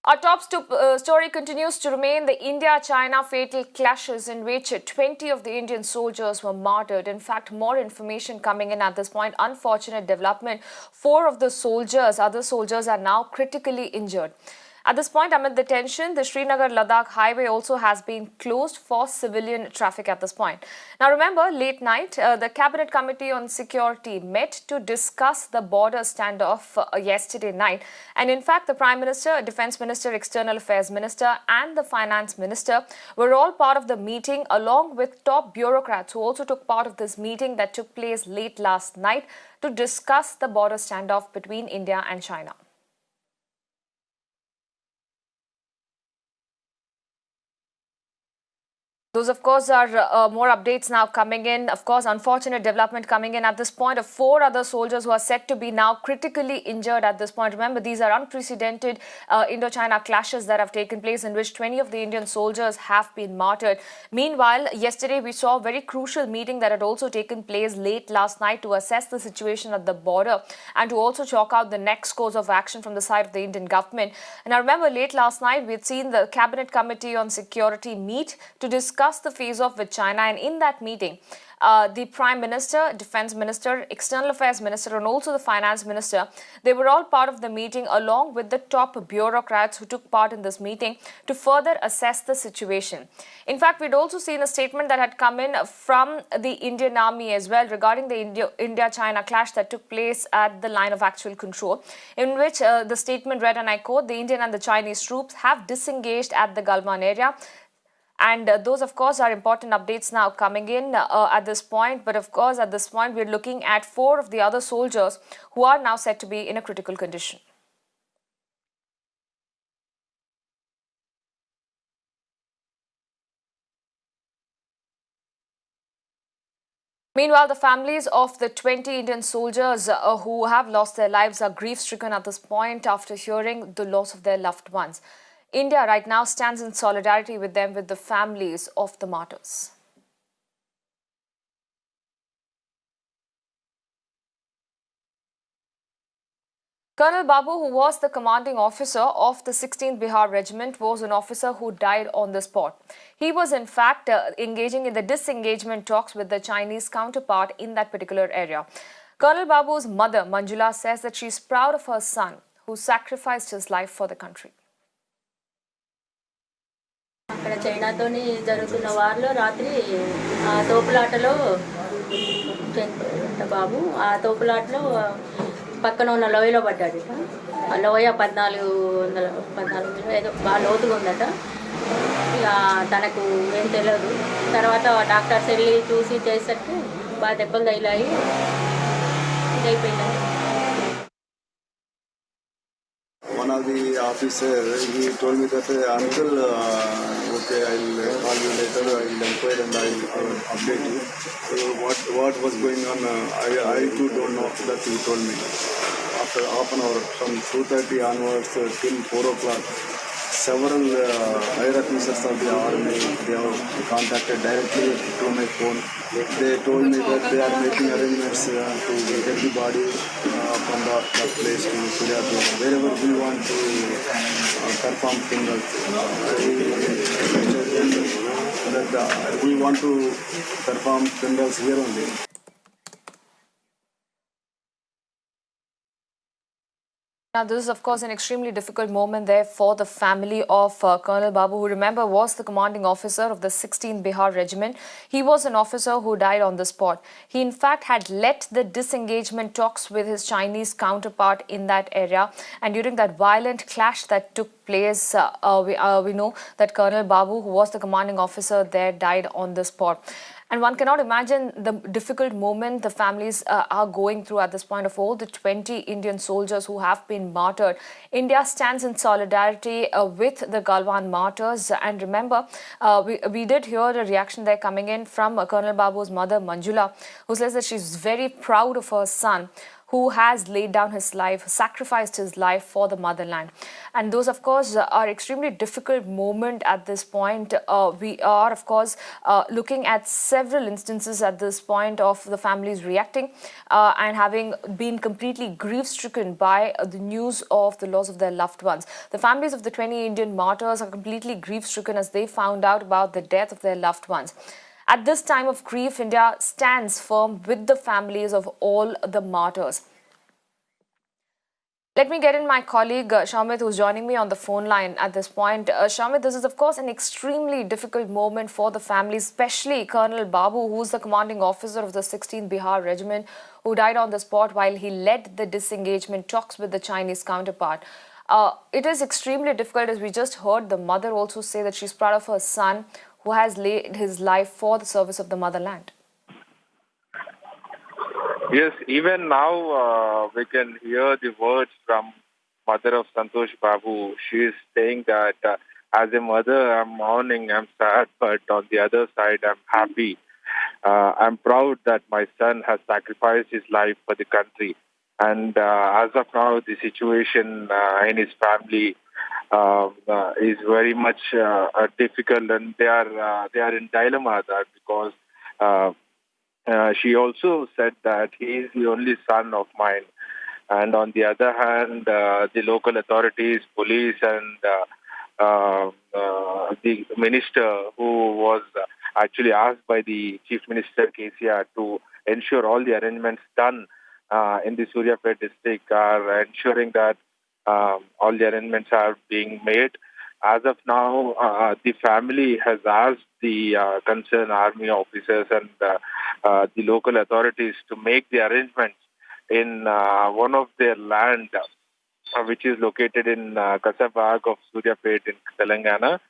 Our top story continues to remain the India-China fatal clashes in which 20 of the Indian soldiers were martyred. In fact, more information coming in at this point. Unfortunate development. 4 of the other soldiers are now critically injured. At this point, amid the tension, the Srinagar-Ladakh highway also has been closed for civilian traffic at this point. Now remember, late night, the Cabinet Committee on Security met to discuss the border standoff yesterday night. And in fact, the Prime Minister, Defence Minister, External Affairs Minister and the Finance Minister were all part of the meeting, along with top bureaucrats who also took part of this meeting that took place late last night to discuss the border standoff between India and China. Those, of course, are more updates now coming in. Of course, unfortunate development coming in at this point of 4 other soldiers who are said to be now critically injured at this point. Remember, these are unprecedented Indo-China clashes that have taken place in which 20 of the Indian soldiers have been martyred. Meanwhile, yesterday we saw a very crucial meeting that had also taken place late last night to assess the situation at the border and to also chalk out the next course of action from the side of the Indian government. And I remember late last night we had seen the Cabinet Committee on Security meet to discuss the face-off with China, and in that meeting, the Prime Minister, Defence Minister, External Affairs Minister and also the Finance Minister, they were all part of the meeting along with the top bureaucrats who took part in this meeting to further assess the situation. In fact, we'd also seen a statement that had come in from the Indian Army as well regarding the India-China clash that took place at the line of actual control, in which the statement read, and I quote, "The Indian and the Chinese troops have disengaged at the Galwan area." And those, of course, are important updates now coming in at this point. But of course, at this point, we're looking at 4 of the other soldiers who are now said to be in a critical condition. Meanwhile, the families of the 20 Indian soldiers who have lost their lives are grief-stricken at this point after hearing the loss of their loved ones. India right now stands in solidarity with them, with the families of the martyrs. Colonel Babu, who was the commanding officer of the 16th Bihar Regiment, was an officer who died on the spot. He was in fact engaging in the disengagement talks with the Chinese counterpart in that particular area. Colonel Babu's mother, Manjula, says that she is proud of her son who sacrificed his life for the country. అక్కడ చైనాతోని జరుగుతున్న వార్లో రాత్రి ఆ తోపులాటలో బాబు ఆ తోపులాటలో పక్కన ఉన్న లోయలో పడ్డాడు. ఆ లోయ 1400 ఏదో బాగా లోతుగా ఉందట. ఇక తనకు ఏం తెలియదు. తర్వాత డాక్టర్స్ వెళ్ళి చూసి చేసేసరికి బాగా దెబ్బలు తగిలాయి, ఇదైపోయిందండి. One of the officer, he told me that uncle, okay, I'll call you later, I'll inquire and I'll update you. So what was going on, I too don't know, that he told me. After half an hour, from 2:30 onwards till 4 o'clock, several higher officers of the army, they have contacted directly to my phone. They told me that they are making arrangements to get the body from that place to Suryapur, wherever we want to perform funerals. We want to perform funerals here only. Now, this is, of course, an extremely difficult moment there for the family of Colonel Babu, who, remember, was the commanding officer of the 16th Bihar Regiment. He was an officer who died on the spot. He, in fact, had led the disengagement talks with his Chinese counterpart in that area. And during that violent clash that took place, we know that Colonel Babu, who was the commanding officer there, died on the spot. And one cannot imagine the difficult moment the families are going through at this point of all the 20 Indian soldiers who have been martyred. India stands in solidarity with the Galwan martyrs. And remember, we did hear a reaction there coming in from Colonel Babu's mother, Manjula, who says that she's very proud of her son who has laid down his life, sacrificed his life for the motherland. And those, of course, are extremely difficult moment at this point. We are, of course, looking at several instances at this point of the families reacting and having been completely grief-stricken by the news of the loss of their loved ones. The families of the 20 Indian martyrs are completely grief-stricken as they found out about the death of their loved ones. At this time of grief, India stands firm with the families of all the martyrs. Let me get in my colleague Shamit, who's joining me on the phone line at this point. Shamit, this is of course an extremely difficult moment for the family, especially Colonel Babu, who's the commanding officer of the 16th Bihar Regiment, who died on the spot while he led the disengagement talks with the Chinese counterpart. It is extremely difficult, as we just heard the mother also say that she's proud of her son who has laid his life for the service of the motherland. Yes, even now we can hear the words from mother of Santosh Babu. She is saying that as a mother, I'm mourning, I'm sad, but on the other side, I'm happy. I'm proud that my son has sacrificed his life for the country. And as of now, the situation in his family is very much difficult, and they are in dilemma because she also said that he is the only son of mine. And on the other hand, the local authorities, police, and the minister, who was actually asked by the Chief Minister KCR to ensure all the arrangements done in the Suryapet district, are ensuring that all the arrangements are being made. As of now, the family has asked the concerned army officers and the local authorities to make the arrangements in one of their land, which is located in Kasabag of Suryapet in Telangana.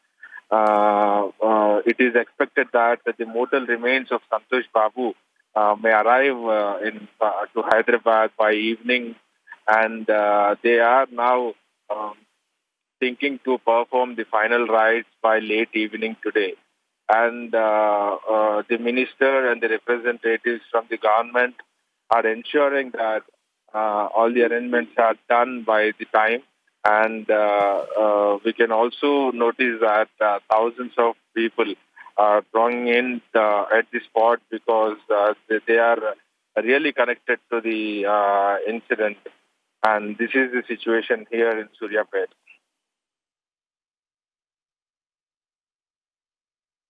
It is expected that the mortal remains of Santosh Babu may arrive to Hyderabad by evening, and they are now thinking to perform the final rites by late evening today. And the minister and the representatives from the government are ensuring that all the arrangements are done by the time. And we can also notice that thousands of people are thronging in at the spot because they are really connected to the incident. And this is the situation here in Suryapet.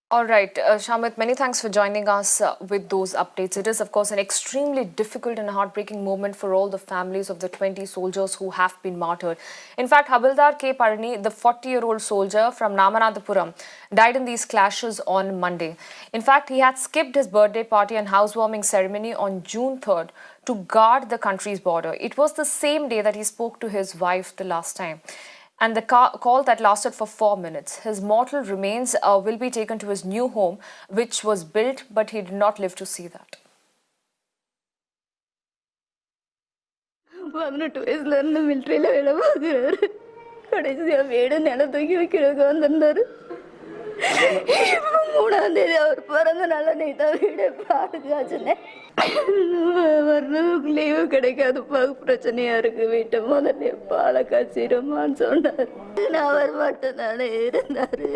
All right, Shamit, many thanks for joining us with those updates. It is, of course, an extremely difficult and heartbreaking moment for all the families of the 20 soldiers who have been martyred. In fact, Havildar K. Parani, the 40-year-old soldier from Namanathapuram, died in these clashes on Monday. In fact, he had skipped his birthday party and housewarming ceremony on June 3rd to guard the country's border. It was the same day that he spoke to his wife the last time. And the call that lasted for 4 minutes. His mortal remains will be taken to his new home, which was built, but he did not live to see that. 18 வயசுல இருந்து மிலிட்டரியில வேலை பார்க்குறாரு. கடைசியா வீடு நிலம் தூக்கி வைக்கிறதுக்கு வந்திருந்தாரு. இப்போ 3ஆம் தேதி அவர் பிறந்த நாள் அன்னைக்கு தான் வீடு பாதுகாச்சுனே. வரணும் லீவு கிடைக்காதுப்பா, பிரச்சனையா இருக்கு, வீட்டை முதல்ல பாலை காய்ச்சிடுமான்னு சொன்னார். அவர் மட்டும்தானே இருந்தாரு.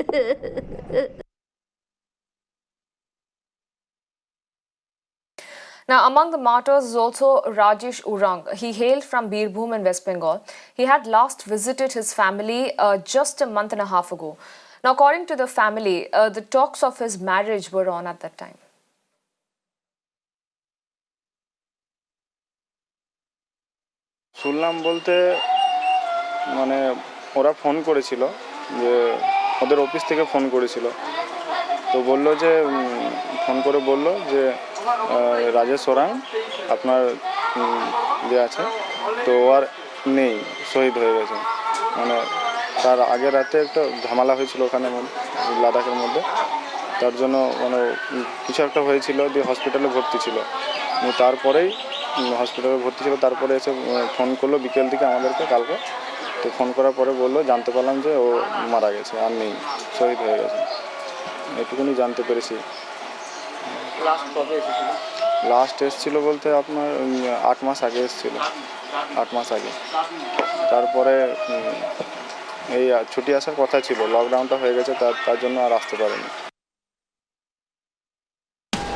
Now, among the martyrs is also Rajesh Urang. He hailed from Birbhum in West Bengal. He had last visited his family just a month and a half ago. Now, according to the family, the talks of his marriage were on at that time. শুনলাম বলতে মানে ওরা phone করেছিল, যে ওদের office থেকে phone করেছিল, তো বললো যে ফোন করে বললো যে রাজেশ ওরাং আপনার যে আছে তো আর নেই, শহীদ হয়ে গেছে। মানে তার আগের রাতে একটা ঝামেলা হয়েছিল ওখানে লাদাখের মধ্যে, তার জন্য মানে কিছু একটা হয়েছিল, দিয়ে হসপিটালে ভর্তি ছিল। তারপরেই হসপিটালে ভর্তি ছিল, তারপরে এসে ফোন করলো বিকেল দিকে আমাদেরকে কালকে। তো ফোন করার পরে বললো, জানতে পারলাম যে ও মারা গেছে, আর নেই, শহীদ হয়ে গেছে, এটুকুনি জানতে পেরেছি। লাস্ট এসেছিল বলতে আপনার 8 মাস আগে এসেছিল, 8 মাস আগে। তারপরে এই ছুটি আসার কথা ছিল, লকডাউনটা হয়ে গেছে, তার জন্য আর আসতে পারেনি।